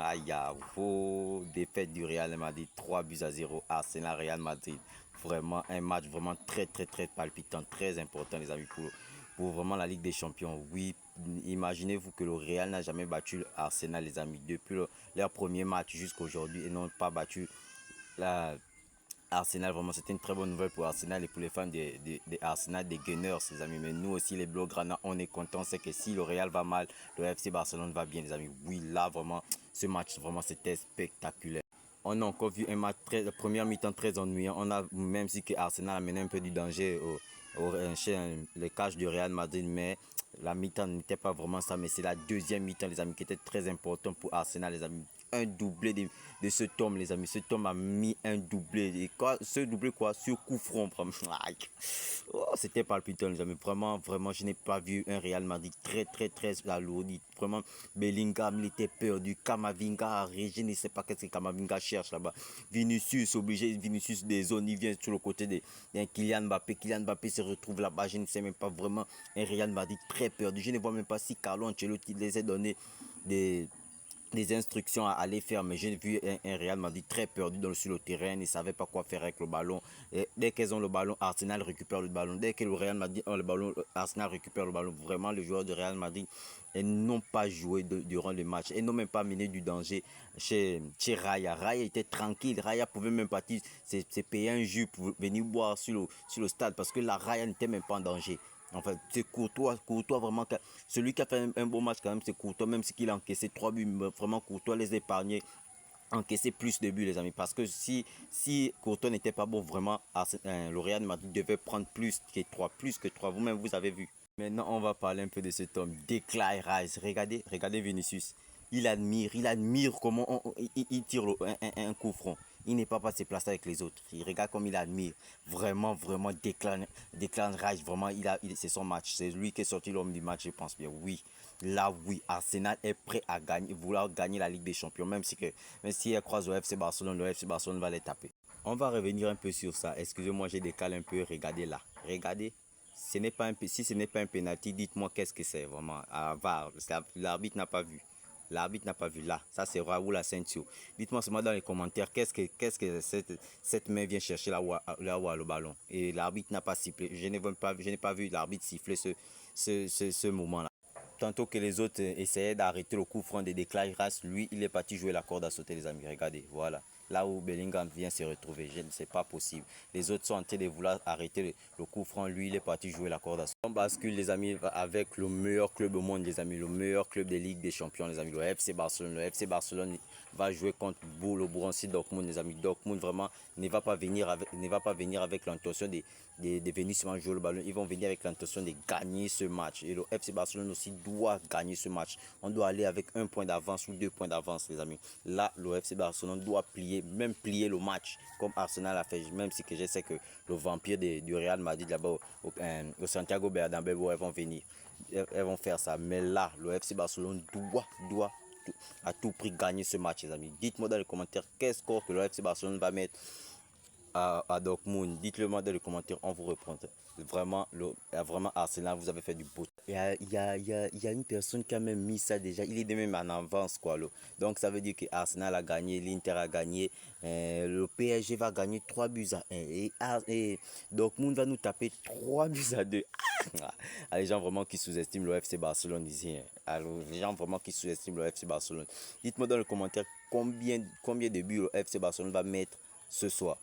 Aïe, défaite du Real Madrid, 3 buts à 0, Arsenal Real Madrid. Vraiment un match vraiment très palpitant, très important les amis pour vraiment la Ligue des Champions. Oui, imaginez-vous que le Real n'a jamais battu Arsenal les amis depuis leur premier match jusqu'à aujourd'hui et n'ont pas battu la Arsenal. Vraiment c'était une très bonne nouvelle pour Arsenal et pour les fans de Arsenal, des Gunners les amis. Mais nous aussi les Blaugrana on est content, c'est que si le Real va mal, le FC Barcelone va bien les amis. Oui là vraiment ce match vraiment c'était spectaculaire. On a encore vu un match la première mi-temps très ennuyant. On a même si que Arsenal a mené un peu du danger chez les cages du Real Madrid, mais la mi-temps n'était pas vraiment ça. Mais c'est la deuxième mi-temps, les amis, qui était très important pour Arsenal, les amis. Un doublé de ce tome, les amis. Ce tome a mis un doublé. Et quoi, ce doublé, quoi, sur coup franc. Oh, c'était palpitant, les amis. Vraiment, je n'ai pas vu un Real Madrid très alourdi. Vraiment, Bellingham, il était perdu. Kamavinga, je ne sais pas qu'est-ce que Kamavinga cherche là-bas. Vinicius, obligé, Vinicius des zones, il vient sur le côté de Kylian Mbappé. Kylian Mbappé se retrouve là-bas. Je ne sais même pas vraiment un Real Madrid très perdu. Je ne vois même pas si Carlo Ancelotti les a donné des instructions à aller faire, mais j'ai vu un Real Madrid très perdu sur le terrain, ils ne savaient pas quoi faire avec le ballon. Et dès qu'ils ont le ballon, Arsenal récupère le ballon. Dès que le Real Madrid a le ballon, Arsenal récupère le ballon. Vraiment, les joueurs de Real Madrid n'ont pas joué durant le match et n'ont même pas mené du danger chez Raya. Raya était tranquille, Raya pouvait même partir, c'est payer un jus pour venir boire sur le stade parce que la Raya n'était même pas en danger. Enfin, c'est Courtois vraiment, celui qui a fait un bon match quand même, c'est Courtois, même s'il a encaissé 3 buts, vraiment Courtois les épargnés, encaisser plus de buts les amis, parce que si Courtois n'était pas bon, vraiment, le Real Madrid devait prendre plus que 3, vous-même vous avez vu. Maintenant, on va parler un peu de cet homme, Declan Rice. Regardez Vinicius. Il admire comment il tire un coup franc. Il n'est pas passé placer avec les autres. Il regarde comme il admire. Vraiment, Declan Rice, vraiment, c'est son match. C'est lui qui est sorti l'homme du match, je pense bien. Oui, là, oui, Arsenal est prêt à vouloir gagner la Ligue des Champions. Même si elle croise le FC Barcelone va les taper. On va revenir un peu sur ça. Excusez-moi, j'ai décalé un peu. Regardez là. Regardez. Si ce n'est pas un penalty, dites-moi qu'est-ce que c'est vraiment. À VAR, l'arbitre n'a pas vu. L'arbitre n'a pas vu là. Ça c'est Raoul Asensio. Dites-moi seulement dans les commentaires qu'est-ce que cette main vient chercher là où a le ballon. Et l'arbitre n'a pas sifflé. Je n'ai pas vu l'arbitre siffler ce moment-là. Tantôt que les autres essayaient d'arrêter le coup franc de Declan Rice, lui, il est parti jouer la corde à sauter, les amis. Regardez, voilà. Là où Bellingham vient se retrouver, je ne sais pas possible. Les autres sont en train de vouloir arrêter le coup franc, lui, il est parti jouer la corde à sauter. On bascule, les amis, avec le meilleur club au monde, les amis, le meilleur club des Ligues des Champions, les amis, le FC Barcelone. Le FC Barcelone va jouer contre le Borussia Dortmund, les amis. Dortmund, vraiment, ne va pas venir avec l'intention de venir seulement jouer le ballon. Ils vont venir avec l'intention de gagner ce match. Et le FC Barcelone aussi doit gagner ce match. On doit aller avec 1 point d'avance ou 2 points d'avance, les amis. Là, le FC Barcelone doit même plier le match comme Arsenal a fait. Même si que je sais que le vampire du Real Madrid là-bas au Santiago Bernabéu, elles vont venir. Elles vont faire ça. Mais là, le FC Barcelone doit à tout prix gagner ce match, les amis. Dites-moi dans les commentaires quel score que le FC Barcelone va mettre à Dortmund. Dites-le moi dans les commentaires, on vous répond. Vraiment Arsenal, vous avez fait du beau. Il y a une personne qui a même mis ça déjà. Il est même en avance, quoi. Donc ça veut dire que Arsenal a gagné, l'Inter a gagné, le PSG va gagner 3 buts à 1. Et Dortmund va nous taper 3 buts à 2. Les gens vraiment qui sous-estiment le FC Barcelone ici. Alors, les gens vraiment qui sous-estiment le FC Barcelone. Dites-moi dans les commentaires combien de buts le FC Barcelone va mettre ce soir.